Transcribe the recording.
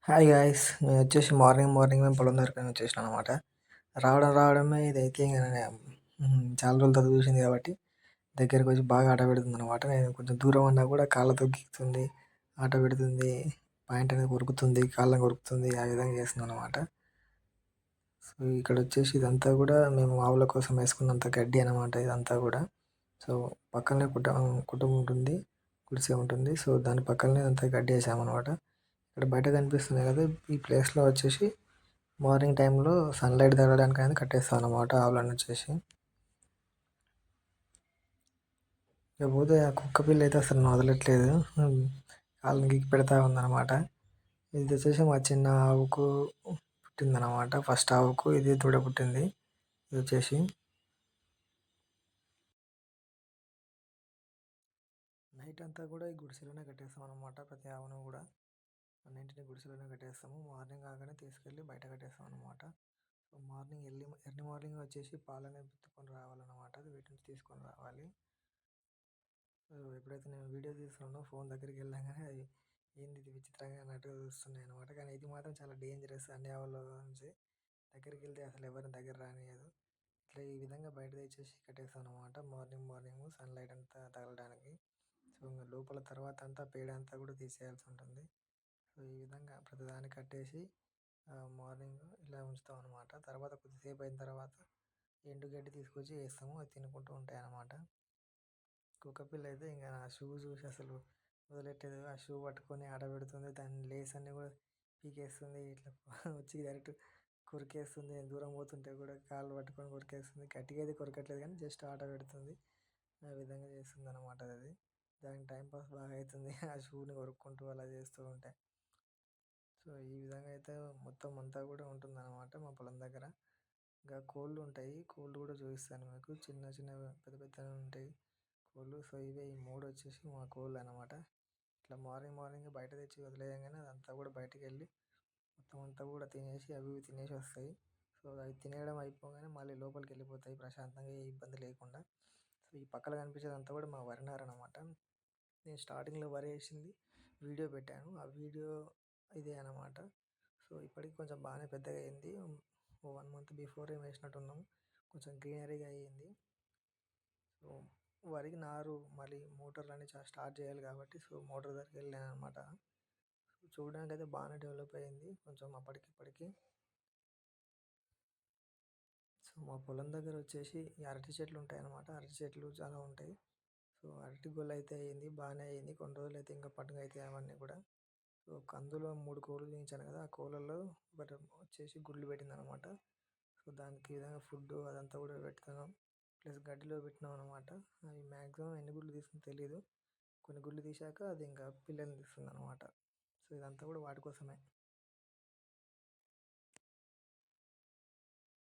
Hi guys! నేనొచ్చేసి morning మేము పొలం దగ్గరకని వచ్చేసినాననమాట. రావడమే ఇదైతే ఇంగ చాలా రోజుల తర్వాత చూసింది కాబట్టి దగ్గరకొచ్చి బాగా ఆట పెడుతుందనమాట. నేను కొంచెం దూరం ఉన్నా కూడా కాళ్ళతో గీకుతుంది, ఆట పెడుతుంది, పాయింట్ అనేది కొరుకుతుంది, కాళ్ళని కొరుకుతుంది. ఆ విధంగా చేస్తుందనమాట. సో, ఇక్కడొచ్చేసి ఇదంతా కూడా మేము ఆవుల కోసం వేసుకున్నంత గడ్డి అనమాట ఇదంతా కూడా. సో, పక్కనే కుటుంబం ఉంటుంది. గుడిసె ఉంటుంది. సో, దాని పక్కనే అంతా గడ్డి ఏసామనమాట. ఇక్కడ బయట కనిపిస్తుంది కదా! ఈ ప్లేస్‌లో వచ్చేసి మార్నింగ్ టైంలో సన్‌లైట్ తగలడానికనేది కట్టేస్తామన్నమాట ఆవులనొచ్చేసి. ఇకపోతే ఆ కుక్క పిల్లయితే అసలు నన్ను వదలట్లేదు. కాళ్ళని గీకి పెడతా ఉందనమాట. ఇది వచ్చేసి మా చిన్న ఆవుకు పుట్టిందనమాట. ఫస్ట్ ఆవుకు ఇది దూడ పుట్టింది. ఇదొచ్చేసి నైట్ అంతా కూడా ఈ గుడిసెలోనే కట్టేస్తామన్నమాట. ప్రతి ఆవును కూడా అన్నింటిని గుడిసెలోనే కట్టేస్తాము. మార్నింగ్ కాగానే తీసుకెళ్ళి బయట కట్టేస్తామన్నమాట. సో, ఎర్లీ మార్నింగ్ వచ్చేసి పాలనేవి పితుక్కొని రావాలన్నమాట. వీటిని తీసుకొని రావాలి. ఎప్పుడైతే నేను వీడియో తీస్తున్నానో ఫోన్ దగ్గరికి వెళ్ళంగానే అవి ఏంది ఇది విచిత్రంగా అన్నట్టుగా చూస్తున్నాయి అనమాట. కానీ ఇది మాత్రం చాలా డేంజరస్ అన్ని ఆవుల నుంచి. దగ్గరికి వెళ్తే అసలు ఎవరిని దగ్గర రానియదు. ఇట్లా ఈ విధంగా బయట తెచ్చేసి కట్టేస్తాం అనమాట. మార్నింగ్ సన్‌లైట్ అంతా తగలడానికి. సో, ఇంక లోపల తర్వాత అంతా పేడ అంతా కూడా తీసేయాల్సి ఉంటుంది. సో, ఈ విధంగా ప్రతిదాన్ని కట్టేసి మార్నింగ్ ఇలా ఉంచుతాం అనమాట. తర్వాత కొద్దిసేపు అయిన తర్వాత ఎండుగడ్డి తీసుకొచ్చి వేస్తాము. అది తినుకుంటూ ఉంటాయి అన్నమాట. కుక్కపిల్ల అయితే ఇంకా నా షూ చూసి అసలు వదిలెట్టలేదు. ఆ షూ పట్టుకొని ఆడబెడుతుంది. దాని లేస్ అన్నీ కూడా పీకేస్తుంది. ఇట్లా వచ్చి డైరెక్ట్ కొరికేస్తుంది. నేను దూరం పోతుంటే కూడా కాళ్ళు పట్టుకొని కొరికేస్తుంది. గట్టిగా అయితే కొరకట్లేదు కానీ జస్ట్ ఆట పెడుతుంది. ఆ విధంగా చేస్తుంది అనమాట అది. దానికి టైం పాస్ బాగా అవుతుంది. ఆ షూని కొరుక్కుంటూ అలా చేస్తూ ఉంటే. సో, ఈ విధంగా అయితే మొత్తం అంతా కూడా ఉంటుందన్నమాట మా పొలం దగ్గర. ఇంకా కోళ్ళు ఉంటాయి. కోళ్ళు కూడా చూపిస్తాను మీకు. చిన్నవి పెద్ద పెద్దవి ఉంటాయి కోళ్ళు. సో, ఇవే ఈ 3 వచ్చేసి మా కోళ్ళు అనమాట. ఇట్లా మార్నింగ్ బయట తెచ్చి వదిలేయంగానే అదంతా కూడా బయటికెళ్ళి మొత్తం అంతా కూడా తినేసి అవి ఇవి తినేసి వస్తాయి. సో, అవి తినేయడం అయిపోగానే మళ్ళీ లోపలికి వెళ్ళిపోతాయి ప్రశాంతంగా ఏ ఇబ్బంది లేకుండా. సో, ఈ పక్కన కనిపించేదంతా కూడా మా వరి నారు అనమాట. నేను స్టార్టింగ్‌లో వరి వేసింది వీడియో పెట్టాను. ఆ వీడియో ఇదే అనమాట. సో, ఇప్పటికి కొంచెం బాగానే పెద్దగా అయింది. ఓ 1 మంత్ బిఫోరే వేసినట్టున్నాం. కొంచెం గ్రీనరీగా అయ్యింది. సో, వరికి నారు మళ్ళీ మోటార్లన్నీ స్టార్ట్ చేయాలి కాబట్టి సో, మోటార్ దగ్గరికి వెళ్ళాననమాట. చూడడానికైతే బాగానే డెవలప్ అయింది కొంచెం అప్పటికి ఇప్పటికి. సో, మా పొలం దగ్గర వచ్చేసి ఈ అరటి చెట్లు ఉంటాయన్నమాట. అరటి చెట్లు చాలా ఉంటాయి. సో, అరటి గొల్ల అయితే అయింది. బాగానే అయింది. కొన్ని రోజులైతే ఇంకా పండుగ అవుతాయి అవన్నీ కూడా. సో, అందులో 3 కోళ్ళు తీయించాను కదా! ఆ కోళ్ళల్లో ఒకటి వచ్చేసి గుడ్లు పెట్టిందనమాట. సో, దానికి ఈ విధంగా ఫుడ్డు అదంతా కూడా పెడుతున్నాం. ప్లస్ గడ్డిలో పెట్టినాం అనమాట. అవి మ్యాక్సిమం ఎన్ని గుడ్లు తీస్తుందో తెలీదు. కొన్ని గుడ్లు తీశాక అది ఇంకా పిల్లల్ని తీస్తుందనమాట. సో, ఇదంతా కూడా వాటి కోసమే.